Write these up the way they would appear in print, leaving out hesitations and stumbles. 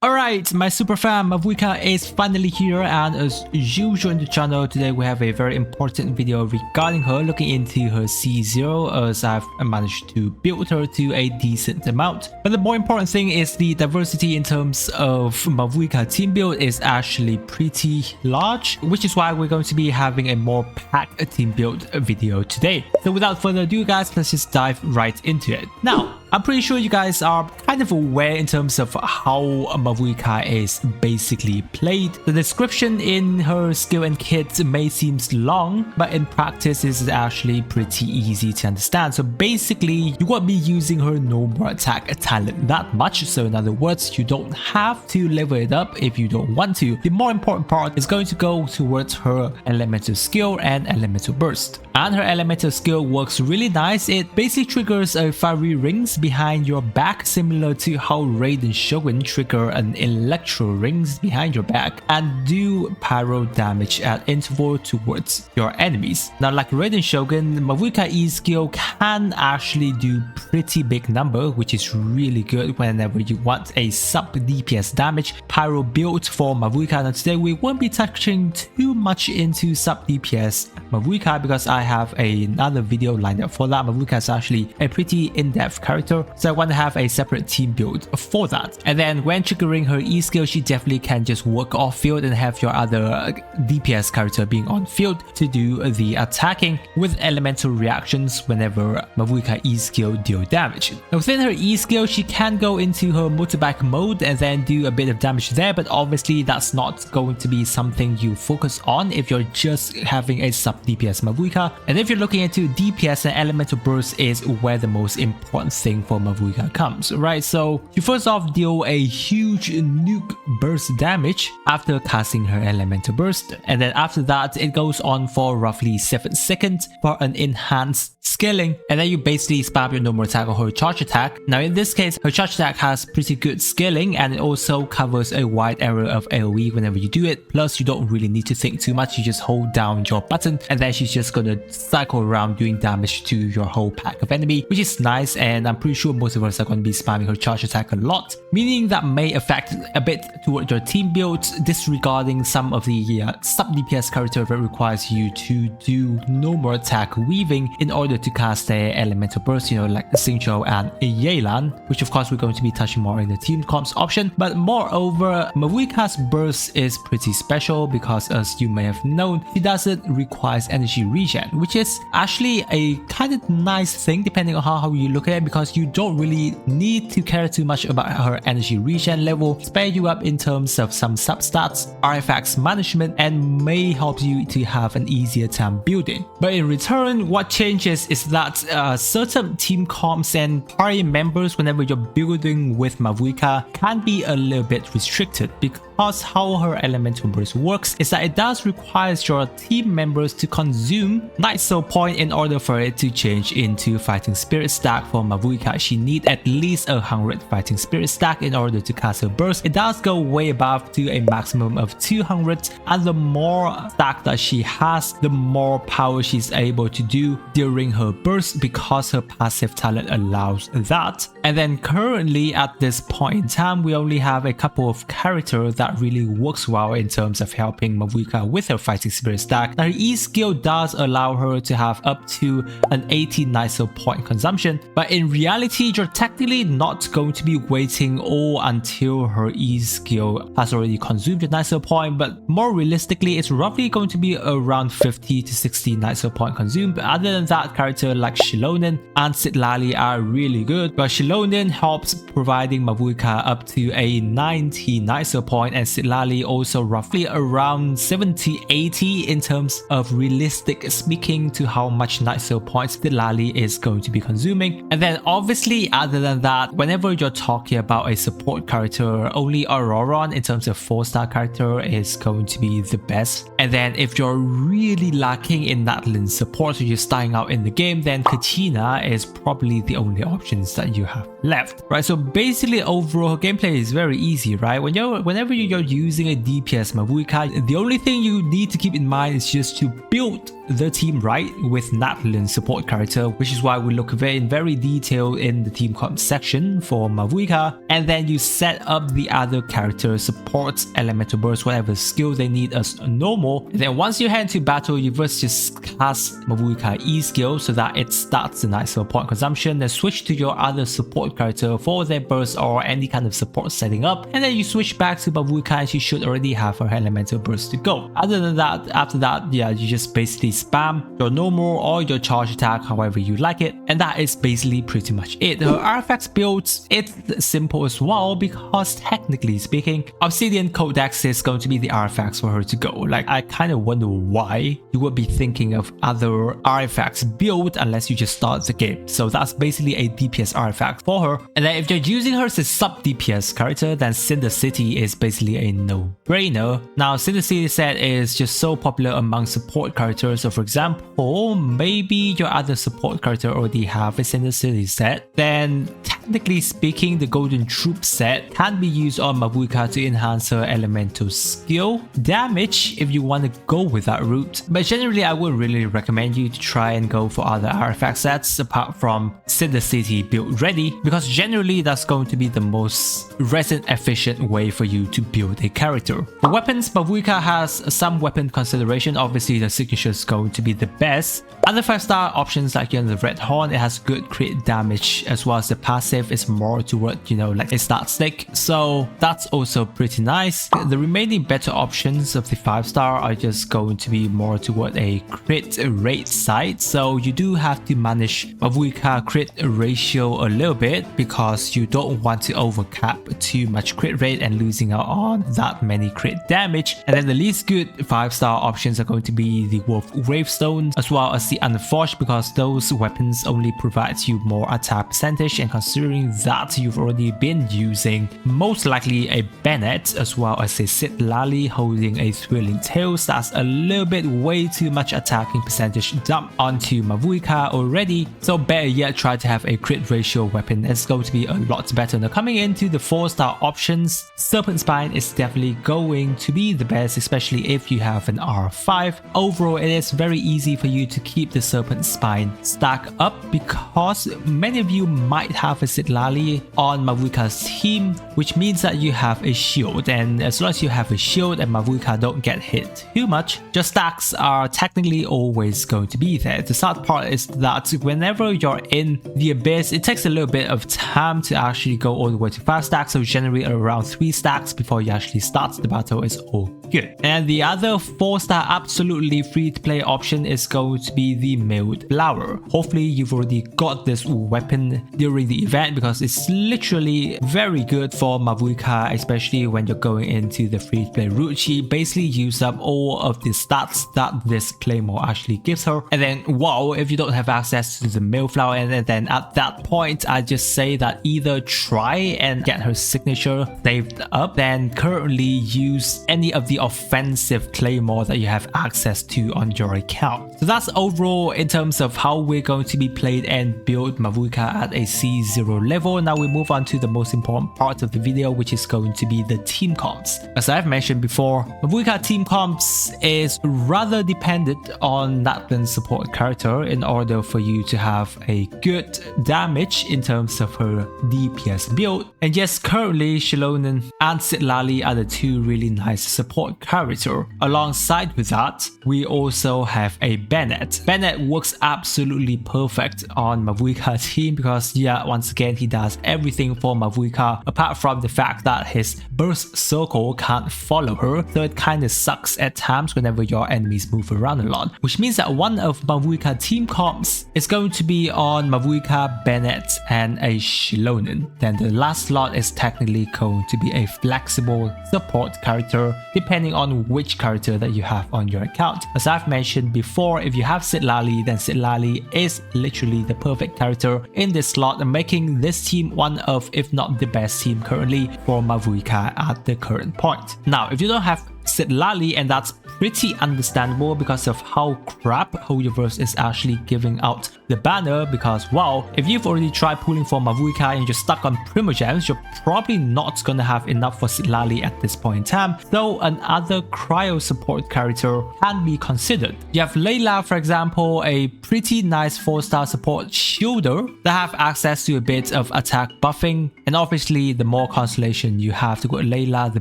Alright, my super fan Mavuika is finally here, and as usual in the channel, today we have a very important video regarding her, looking into her C0 as I've managed to build her to a decent amount. But the more important thing is the diversity in terms of Mavuika team build is actually pretty large, which is why we're going to be having a more packed team build video today. So without further ado guys, let's just dive right into it. Now, I'm pretty sure you guys are kind of aware in terms of how Mavuika is basically played. The description in her skill and kit may seem long, but in practice this is actually pretty easy to understand. So basically, you won't be using her normal attack talent that much. So in other words, you don't have to level it up if you don't want to. The more important part is going to go towards her elemental skill and elemental burst. And her elemental skill works really nice. It basically triggers a fiery rings behind your back, similar to how Raiden Shogun trigger an electro rings behind your back and do pyro damage at interval towards your enemies. Now, like Raiden Shogun, Mavuika E skill can actually do pretty big number, which is really good whenever you want a sub DPS damage pyro build for Mavuika. Now today we won't be touching too much into sub DPS Mavuika because I have another video lined up for that. Mavuika is actually a pretty in-depth character, so I want to have a separate team build for that. And then when triggering her E skill, she definitely can just work off field and have your other DPS character being on field to do the attacking with elemental reactions whenever Mavuika E skill deal damage. Now within her E skill, she can go into her motorbike mode and then do a bit of damage there, but obviously that's not going to be something you focus on if you're just having a sub DPS Mavuika. And if you're looking into DPS, and elemental burst is where the most important thing for Mavuika comes, right? So you first off deal a huge nuke burst damage after casting her elemental burst, and then after that it goes on for roughly 7 seconds for an enhanced scaling, and then you basically spam your normal attack or her charge attack. Now in this case, her charge attack has pretty good scaling and it also covers a wide area of AoE whenever you do it. Plus you don't really need to think too much, you just hold down your button and then she's just gonna cycle around doing damage to your whole pack of enemy, which is nice. And I'm pretty sure most of us are going to be spamming her charge attack a lot, meaning that may affect a bit toward your team build, disregarding some of the sub DPS character that requires you to do normal attack weaving in order to cast their elemental burst, like Xingqiu and Yelan, which of course we're going to be touching more in the team comps option. But moreover, Mavuika's burst is pretty special because, as you may have known, she doesn't require energy regen, which is actually a kind of nice thing depending on how you look at it, because you don't really need to care too much about her energy regen level, spare you up in terms of some substats, artifacts management, and may help you to have an easier time building. But in return, what changes is that certain team comps and party members, whenever you're building with Mavuika, can be a little bit restricted, because how her elemental burst works is that it does require your team members to consume Night Soul point in order for it to change into fighting spirit stack. For Mavuika, she need at least 100 fighting spirit stack in order to cast her burst. It does go way above to a maximum of 200, and the more stack that she has, the more power she's able to do during her burst, because her passive talent allows that. And then currently at this point in time, we only have a couple of characters that really works well in terms of helping Mavuika with her fighting spirit stack. Now her E skill does allow her to have up to an 80 Night Soul point consumption, but in reality you're technically not going to be waiting all until her E skill has already consumed your Night Soul point, but more realistically it's roughly going to be around 50 to 60 Night Soul point consumed. But other than that, character like Xianyun and Citlali are really good, but Xianyun helps providing Mavuika up to a 90 Night Soul point, and Citlali also roughly around 70-80 in terms of realistic speaking to how much Night Soul points Citlali is going to be consuming. And then obviously other than that, whenever you're talking about a support character, only Auroron in terms of 4-star character is going to be the best. And then if you're really lacking in that lens support, so you're starting out in the game, then Katina is probably the only options that you have left, right? So basically overall gameplay is very easy, right? Whenever you're using a DPS Mavuika, the only thing you need to keep in mind is just to build the team right with Natlin support character, which is why we look in very detail in the team comp section for Mavuika, and then you set up the other character supports elemental burst, whatever skill they need as normal, and then once you head into battle, you first just cast Mavuika E skill so that it starts the nice support consumption, then switch to your other support character for their burst or any kind of support setting up, and then you switch back to Mavuika and she should already have her elemental burst to go. Other than that, after that, yeah, you just basically spam your normal or your charge attack however you like it, and that is basically pretty much it. Her artifacts builds, it's simple as well because technically speaking, Obsidian Codex is going to be the artifacts for her to go. Like, I kind of wonder why you would be thinking of other artifacts build unless you just start the game. So that's basically a DPS artifact for her. And then if you're using her as a sub DPS character, then Cinder City is basically a no-brainer. Now Cinder City set is just so popular among support characters. So for example, maybe your other support character already have a Cinder City set, then technically speaking the Golden Troop set can be used on Mavuika to enhance her elemental skill damage if you want to go with that route. But generally I would really recommend you to try and go for other artifact sets apart from Cinder City build ready, because generally that's going to be the most resin efficient way for you to build a character. For weapons, Mavuika has some weapon consideration. Obviously the signature is going to be the best. Other 5-star options like the Red Horn, it has good crit damage, as well as the passive is more toward, you know, like a stat stick, so that's also pretty nice. The remaining better options of the 5-star are just going to be more toward a crit rate side, so you do have to manage Mavuika crit ratio a little bit because you don't want to overcap too much crit rate and losing out on that many crit damage. And then the least good 5-star options are going to be the Wolf Gravestones as well as the Unforged, because those weapons only provides you more attack percentage, and considering that you've already been using most likely a Bennett as well as a Sitlali holding a Thrilling Tales, that's a little bit way too much attacking percentage dumped onto Mavuika already. So better yet, try to have a crit ratio weapon. It's going to be a lot better. Now coming into the 4-star options, Serpent Spine is definitely going to be the best, especially if you have an R5. Overall, it is very easy for you to keep the Serpent Spine stack up because many of you might have a Sitlali on Mavuika's team, which means that you have a shield, and as long as you have a shield and Mavuika don't get hit too much, your stacks are technically always going to be there. The sad part is that whenever you're in the Abyss, it takes a little bit of time to actually go all the way to 5 stacks, so generally around 3 stacks before you actually start the battle is all good. And the other 4-star absolutely free to play option is going to be the Milled Flower. Hopefully you've already got this weapon during the event because it's literally very good for Mavuika, especially when you're going into the free to play route. She basically used up all of the stats that this claymore actually gives her, and then wow, if you don't have access to the Milled Flower, and then at that point I just say that either try and get her signature saved up, then currently use any of the offensive claymore that you have access to on your account. So that's overall in terms of how we're going to be played and build Mavuika at a C0 level. Now we move on to the most important part of the video, which is going to be the team comps. As I've mentioned before, Mavuika team comps is rather dependent on Natlin's support character in order for you to have a good damage in terms of her DPS build. And yes, currently Xianyun and Sitlali are the two really nice support character. Alongside with that, we also have a Bennett. Bennett works absolutely perfect on Mavuika's team because yeah, once again he does everything for Mavuika apart from the fact that his burst circle can't follow her, so it kind of sucks at times whenever your enemies move around a lot, which means that one of Mavuika team comps is going to be on Mavuika, Bennett and a Xianyun. Then the last slot is technically going to be a flexible support character depending on which character that you have on your account. As I've mentioned before, if you have Sitlali, then Sitlali is literally the perfect character in this slot and making this team one of, if not the best team currently for Mavuika at the current point. Now if you don't have Sitlali, and that's pretty understandable because of how crap Hoyoverse is actually giving out the banner, because wow, if you've already tried pulling for Mavuika and you're stuck on Primogems, you're probably not gonna have enough for Sitlali at this point in time, though another cryo support character can be considered. You have Layla, for example, a pretty nice 4-star support shielder that have access to a bit of attack buffing, and obviously the more constellation you have to go with Layla, the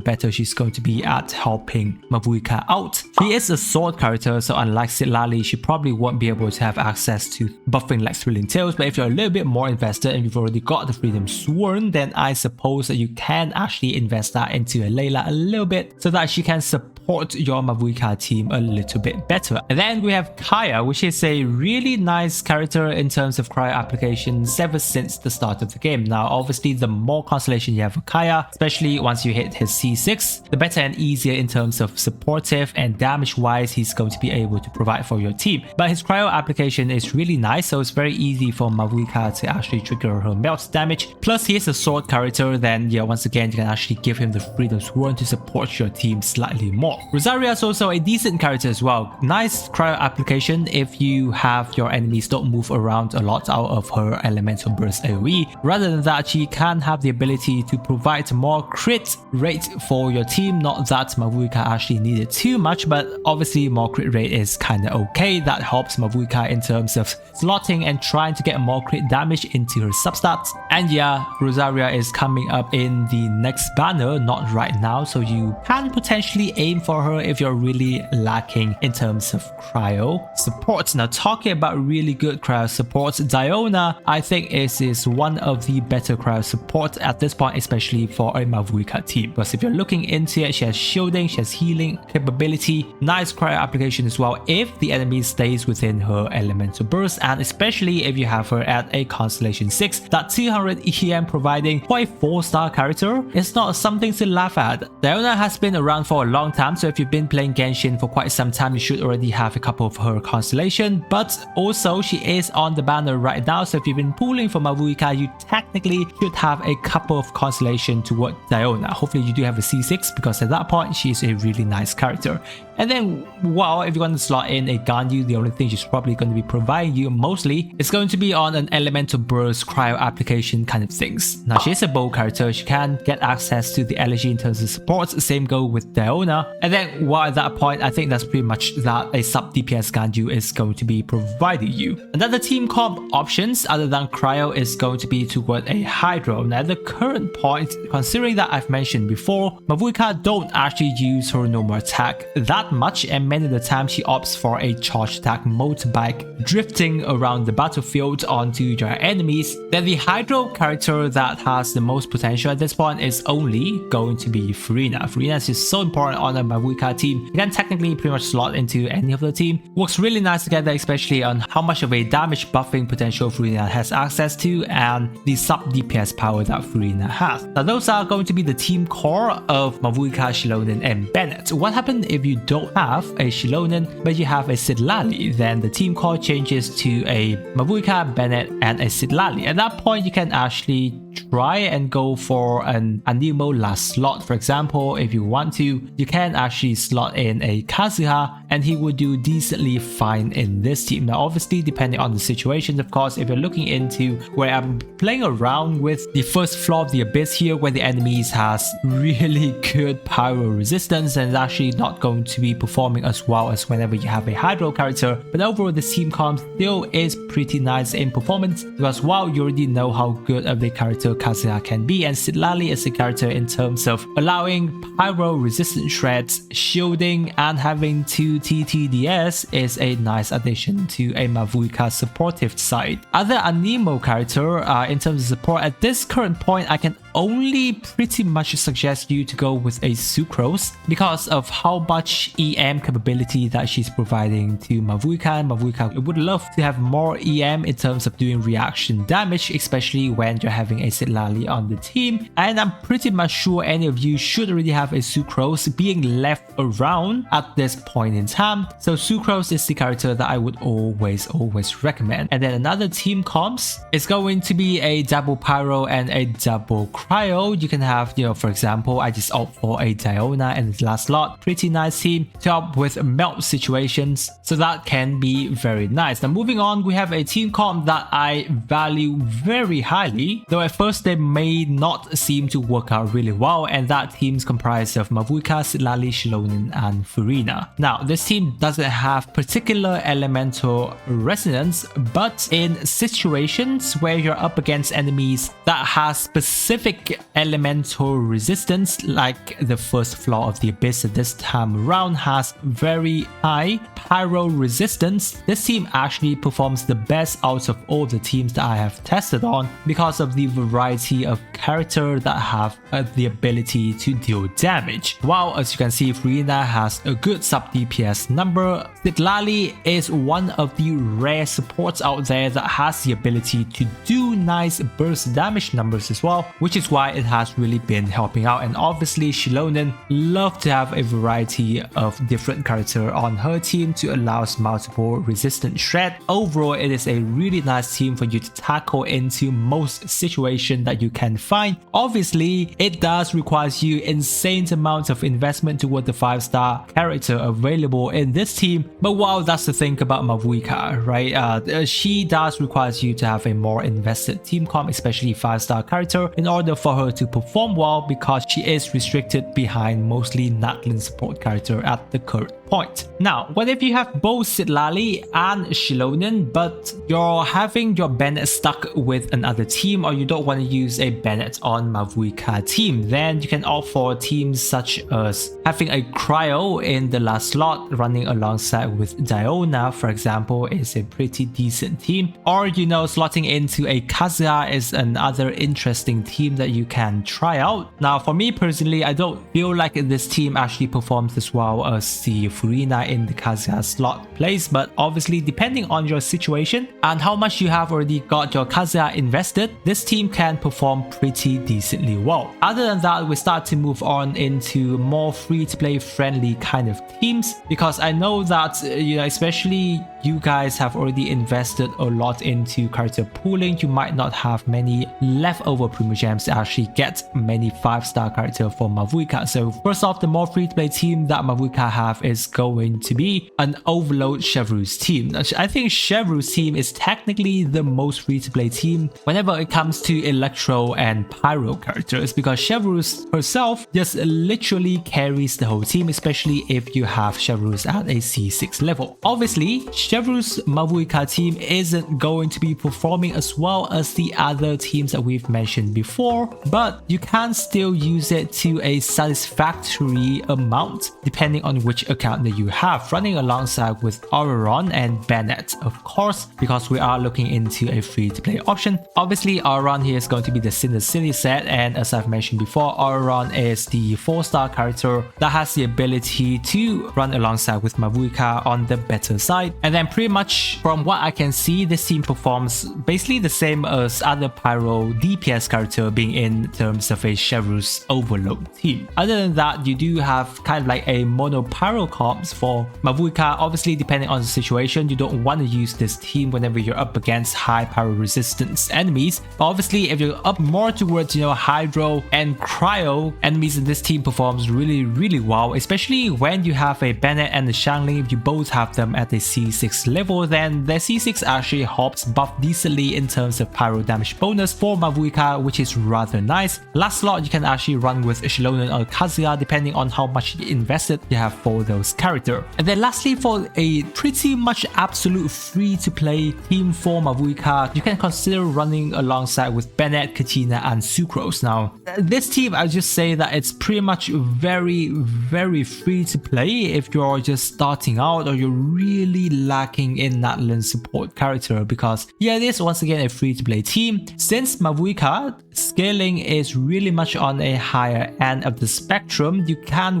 better she's going to be at helping Mavuika out. She is a sword character, so unlike Sitlali, she probably won't be able to have access to buffing like Thrilling Tales, but if you're a little bit more invested and you've already got the Freedom Sworn, then I suppose that you can actually invest that into a Layla a little bit so that she can support your Mavuika team a little bit better. And then we have Kaya, which is a really nice character in terms of cryo applications ever since the start of the game. Now obviously the more constellation you have for Kaya, especially once you hit his C6, the better and easier in terms of supportive and damage wise he's going to be able to provide for your team. But his cryo application is really nice, so it's very easy for Mavuika to actually trigger her melt damage. Plus he is a sword character, then yeah, once again you can actually give him the Freedom Sworn to support your team slightly more. Rosaria is also a decent character as well. Nice cryo application if you have your enemies don't move around a lot out of her elemental burst AoE. Rather than that, she can have the ability to provide more crit rate for your team. Not that Mavuika actually needed too much, but obviously more crit rate is kinda okay. That helps Mavuika in terms of slotting and trying to get more crit damage into her substats. And yeah, Rosaria is coming up in the next banner, not right now, so you can potentially aim for her if you're really lacking in terms of cryo support. Now talking about really good cryo support, Diona I think is one of the better cryo support at this point, especially for a Mavuika team, because if you're looking into it, she has shielding, she has healing capability, nice cryo application as well if the enemy stays within her elemental burst, and especially if you have her at a constellation 6, that 200 EM providing for a 4-star character is not something to laugh at. Diona has been around for a long time, so if you've been playing Genshin for quite some time, you should already have a couple of her constellation, but also she is on the banner right now, so if you've been pulling for Mavuika, you technically should have a couple of constellation to work Diona. Hopefully you do have a C6, because at that point she is a really nice character. And then, well, if you're going to slot in a Ganyu, the only thing she's probably going to be providing you mostly is going to be on an elemental burst cryo application kind of things. Now she is a bow character, she can get access to the elegy in terms of support, same go with Diona. And then, well, at that point, I think that's pretty much that a sub DPS Ganyu is going to be providing you. Another team comp options other than cryo is going to be toward a Hydro. Now at the current point, considering that I've mentioned before, Mavuika don't actually use her normal attack that much, and many of the time she opts for a charge attack motorbike drifting around the battlefield onto your enemies, then the Hydro character that has the most potential at this point is only going to be Furina. Furina is just so important on a Mavuika team. You can technically pretty much slot into any of the team. Works really nice together, especially on how much of a damage buffing potential Furina has access to and the sub DPS power that Furina has. Now those are going to be the team core of Mavuika, Xilonen and Bennett. What happens if you don't have a Xilonen but you have a Sitlali? Then the team core changes to a Mavuika, Bennett and a Sitlali. At that point you can actually try and go for an Anemo last slot. For example, if you want to, you can actually slot in a Kazuha and he would do decently fine in this team. Now obviously depending on the situation, of course, if you're looking into where I'm playing around with the first floor of the Abyss here, where the enemies has really good pyro resistance and is actually not going to be performing as well as whenever you have a Hydro character, but overall the team comp still is pretty nice in performance, because while you already know how good of a character Kazuha can be, and Sitlali is a character in terms of allowing pyro resistant shreds, shielding and having 2 TTDS is a nice addition to a Mavuika supportive side. Other Anemo character in terms of support at this current point, I can only pretty much suggest you to go with a Sucrose because of how much EM capability that she's providing to Mavuika. Mavuika would love to have more EM in terms of doing reaction damage, especially when you're having a Sitlali on the team, and I'm pretty much sure any of you should already have a Sucrose being left around at this point in time. So Sucrose is the character that I would always recommend. And then another team comps is going to be a double Pyro and a double cryo, you can have, for example, I just opt for a Diona in the last slot. Pretty nice team to help with melt situations, so that can be very nice. Now moving on, we have a team comp that I value very highly, though at first they may not seem to work out really well, and that team's comprised of Mavuika, Citlali, Xianyun, and Furina. Now this team doesn't have particular elemental resonance, but in situations where you're up against enemies that has specific elemental resistance, like the first floor of the Abyss this time around has very high pyro resistance, this team actually performs the best out of all the teams that I have tested on because of the variety of characters that have the ability to deal damage. While as you can see, Furina has a good sub DPS number, Citlali is one of the rare supports out there that has the ability to do nice burst damage numbers as well, which is why it has really been helping out. And obviously Xianyun love to have a variety of different characters on her team to allow multiple resistant shred. Overall, it is a really nice team for you to tackle into most situations that you can find. Obviously, it does require you insane amounts of investment toward the 5-star character available in this team, but wow, that's the thing about Mavuika, right? She does require you to have a more invested team comp, especially 5-star character, in order for her to perform well, because she is restricted behind mostly Natlan support character at the current point. Now, what if you have both Citlali and Xianyun, but you're having your Bennett stuck with another team, or you don't want to use a Bennett on Mavuika team? Then you can opt for teams such as having a cryo in the last slot running alongside with Diona, for example, is a pretty decent team. Or slotting into a Kazuya is another interesting team that you can try out. Now for me personally, I don't feel like this team actually performs as well as the Furina in the Kazuya slot plays, but obviously depending on your situation and how much you have already got your Kazuya invested, this team can perform pretty decently well. Other than that, we start to move on into more free-to-play friendly kind of teams, because I know that especially you guys have already invested a lot into character pooling. You might not have many leftover Primogems to actually get many 5-star character for Mavuika. So first off, the more free-to-play team that Mavuika have is going to be an Overload Chevreuse team. I think Chevreuse team is technically the most free-to-play team whenever it comes to Electro and Pyro characters, because Chevreuse herself just literally carries the whole team, especially if you have Chevreuse at a C6 level. Obviously, Chevreuse Mavuika team isn't going to be performing as well as the other teams that we've mentioned before, but you can still use it to a satisfactory amount depending on which account that you have, running alongside with Auroron and Bennett, of course, because we are looking into a free-to-play option. Obviously, Auroron here is going to be the Cinder City set, and as I've mentioned before, Auroron is the 4-star character that has the ability to run alongside with Mavuika on the better side. And then pretty much from what I can see, this team performs basically the same as other Pyro DPS character being in terms of a Chevreuse Overload team. Other than that, you do have kind of like a mono Pyro comps for Mavuika. Obviously, depending on the situation, you don't want to use this team whenever you're up against high Pyro resistance enemies. But obviously, if you're up more towards Hydro and Cryo enemies, in this team performs really well, especially when you have a Bennett and a Xiangling. If you both have them at a C6 level, then their C6 actually helps buff decently in terms of pyro damage bonus for Mavuika, which is rather nice. Last slot, you can actually run with Xianyun or Kazuya depending on how much invested you have for those characters. And then lastly, for a pretty much absolute free to play team for Mavuika, you can consider running alongside with Bennett, Katina, and Sucrose. Now this team, I'll just say that it's pretty much very free to play if you're just starting out or you're really lacking in Natlan support character, because yeah, it is once again a free to play team. Since Mavuika scaling is really much on a higher end of the spectrum, you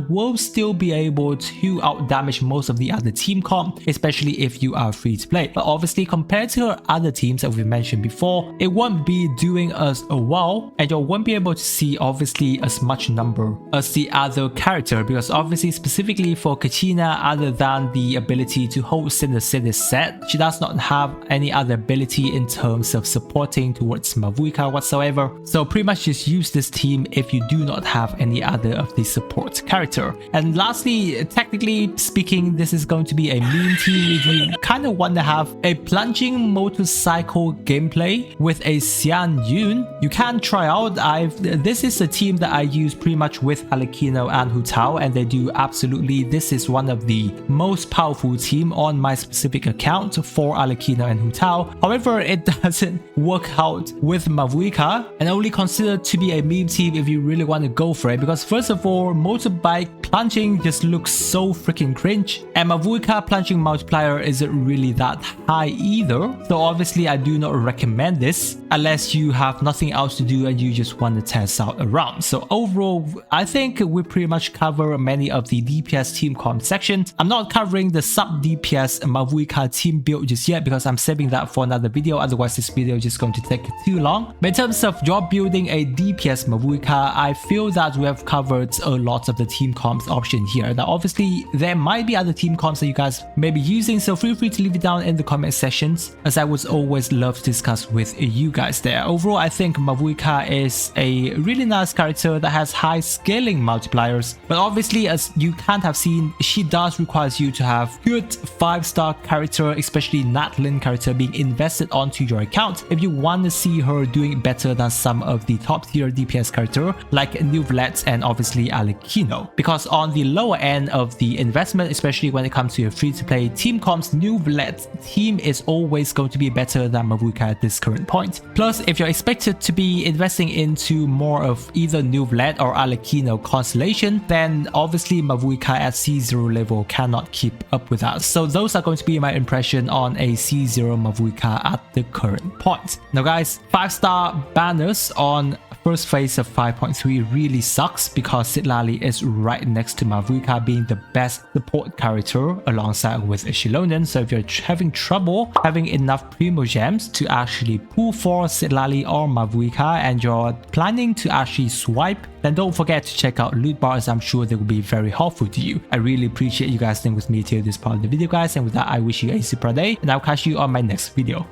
will still be able to out damage most of the other team comp, especially if you are free to play. But obviously, compared to other teams that we've mentioned before, it won't be doing as well, and you won't be able to see obviously as much number as the other character, because obviously specifically for Katina, other than the ability to hold Cinder Sid is set. She does not have any other ability in terms of supporting towards Mavuika whatsoever. So pretty much just use this team if you do not have any other of the support character. And lastly, technically speaking, this is going to be a meme team if you kind of want to have a plunging motorcycle gameplay with a Xianyun. You can try out. This is a team that I use pretty much with Alekino and Hu Tao, and they do absolutely. This is one of the most powerful team on my specific account for Alekino and Hu Tao. However, it doesn't work out with Mavuika, and only considered to be a meme team if you really want to go for it, because first of all, motorbike plunging just looks so freaking cringe, and Mavuika plunging multiplier isn't really that high either. So obviously I do not recommend this unless you have nothing else to do and you just want to test out around. So overall, I think we pretty much cover many of the DPS team comp sections. I'm not covering the sub DPS Mavuika team build just yet because I'm saving that for another video, otherwise this video is just going to take too long. But in terms of job building a DPS Mavuika, I feel that we have covered a lot of the team comps option here. Now obviously there might be other team comps that you guys may be using, so feel free to leave it down in the comment sections, as I would always love to discuss with you guys there. Overall, I think Mavuika is a really nice character that has high scaling multipliers, but obviously as you can't have seen, she does require you to have good 5-star character, especially Natlin character, being invested onto your account if you want to see her doing better than some of the top tier DPS character like Nuvlet and obviously Alekino. Because on the lower end of the investment, especially when it comes to your free-to-play team comps, Nuvlet team is always going to be better than Mavuika at this current point. Plus, if you're expected to be investing into more of either Nuvlet or Alekino constellation, then obviously Mavuika at C0 level cannot keep up with that. So those are going to be my impression on a C0 Mavuika at the current point. Now guys, 5-star banners on first phase of 5.3 really sucks because Citlali is right next to Mavuika being the best support character alongside with Xianyun. So if you're having trouble having enough Primo Gems to actually pull for Citlali or Mavuika and you're planning to actually swipe, then don't forget to check out loot bars. I'm sure they will be very helpful to you. I really appreciate you guys staying with me till this part of the video guys, and with that I wish you a super day and I'll catch you on my next video.